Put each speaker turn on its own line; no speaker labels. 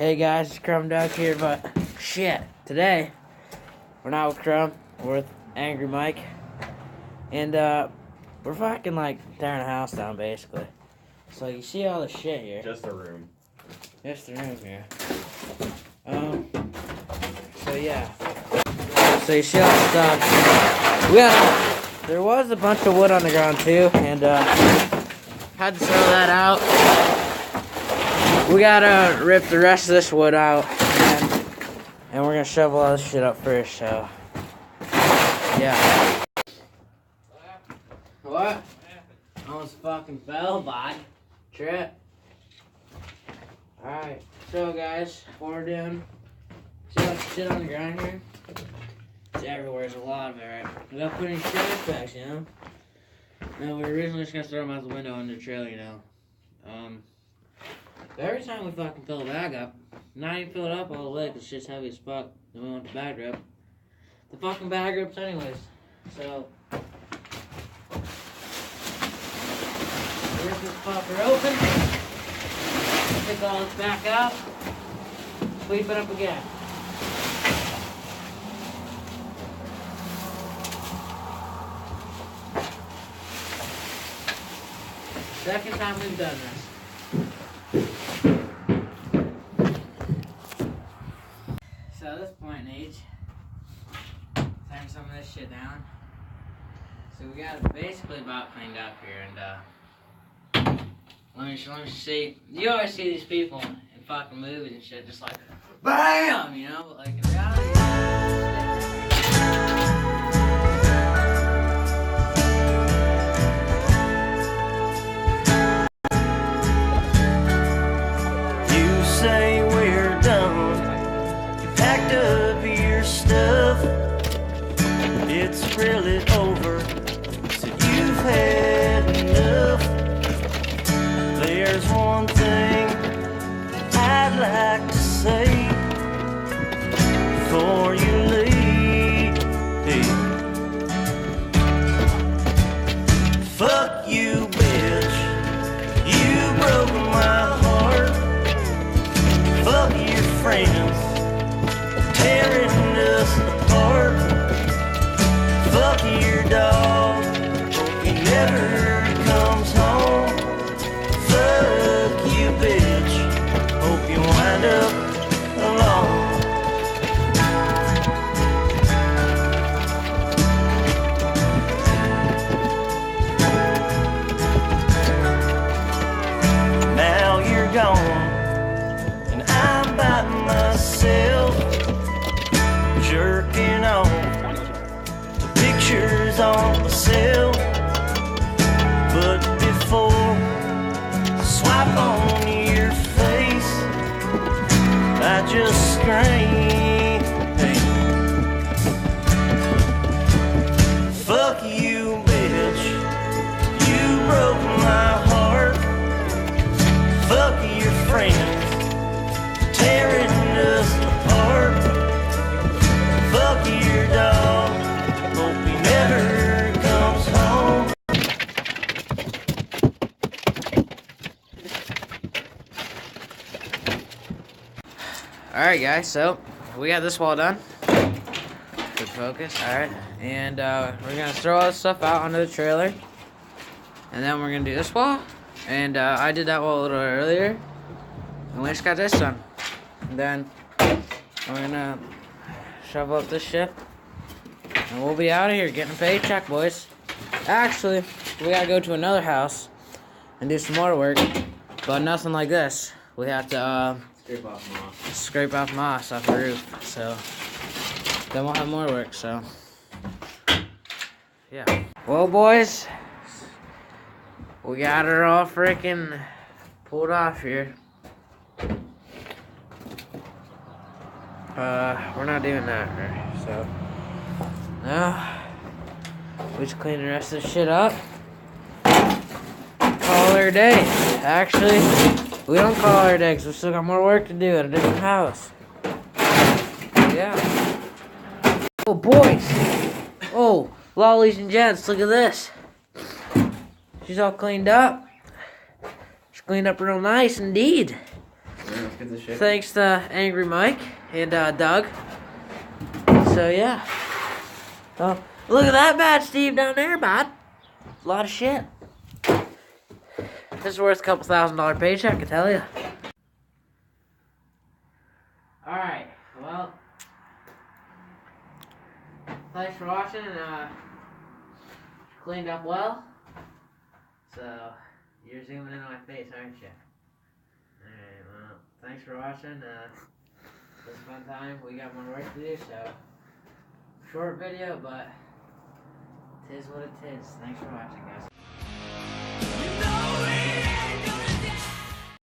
Hey guys, it's Crumb Duck here, but shit, today we're not with Crumb, we're with Angry Mike, and we're fucking like tearing a house down basically. So you see all the shit here.
Just a room.
Just the room here. So yeah. So you see all the stuff. There was a bunch of wood on the ground too, and had to throw that out. We gotta rip the rest of this wood out, and we're gonna shovel all this shit up first, so, yeah. What? Almost fucking fell, bud. Trip. Alright, so guys, what we're doing, see all the shit on the ground here? It's everywhere, there's a lot of it, right? We gotta put in trash bags, you know? No, we were originally just gonna throw them out the window in the trailer, you know? But every time we fucking fill a bag up, not even fill it up all the way because shit's heavy as fuck, then we want the bag rip. The fucking bag rips anyways. So, rip this fucker open, pick all this back out, sweep it up again. Second time we've done this. So at this point in age, tearing some of this shit down. So we got it basically about cleaned up here, and let me see. You always see these people in fucking movies and shit, just like BAM, you know, but like in reality.
Say we're done. You packed up your stuff. It's really over. So you've had enough. There's one thing I'd like to say before you leave. Hey. Fuck you, bitch. You broke my heart. Fuck your friends, tearing us apart. Fuck your dog, hope he never comes home. Fuck you, bitch, hope you wind up alone. Now you're gone, by myself, jerking off to pictures on myself. But before I swipe on your face, I just scream, hey. Fuck you, bitch, you broke my heart. Fuck your friends, tearing us apart. Fuck your dog, hope he never comes home.
Alright guys, so we got this wall done. Good focus, alright. And we're gonna throw all this stuff out onto the trailer. And then we're gonna do this wall. And I did that wall a little earlier. And we just got this done. And then we're gonna shovel up this shit, and we'll be out of here getting a paycheck, boys. Actually, we gotta go to another house and do some more work, but nothing like this. We have to scrape off moss off the roof. So then we'll have more work. So yeah. Well, boys, we got her all freaking pulled off here. We're not doing that, right? So now we just clean the rest of the shit up. Call her a day. Actually, we don't call her a day because we still got more work to do at a different house. Yeah. Oh, boys. Oh, lollies and gents, look at this. She's all cleaned up. She's cleaned up real nice indeed.
Let's gives a shit.
Thanks to Angry Mike and Doug. So yeah. Oh, look at that bad Steve down there, bud. A lot of shit. This is worth a couple $1,000 paycheck, I tell you. Alright, well, thanks for watching. Cleaned up well. So, you're zooming in on my face, aren't you? Alright, well, thanks for watching. It was a fun time. We got more work to do, so short video, but 'tis what it is. Thanks for watching, guys.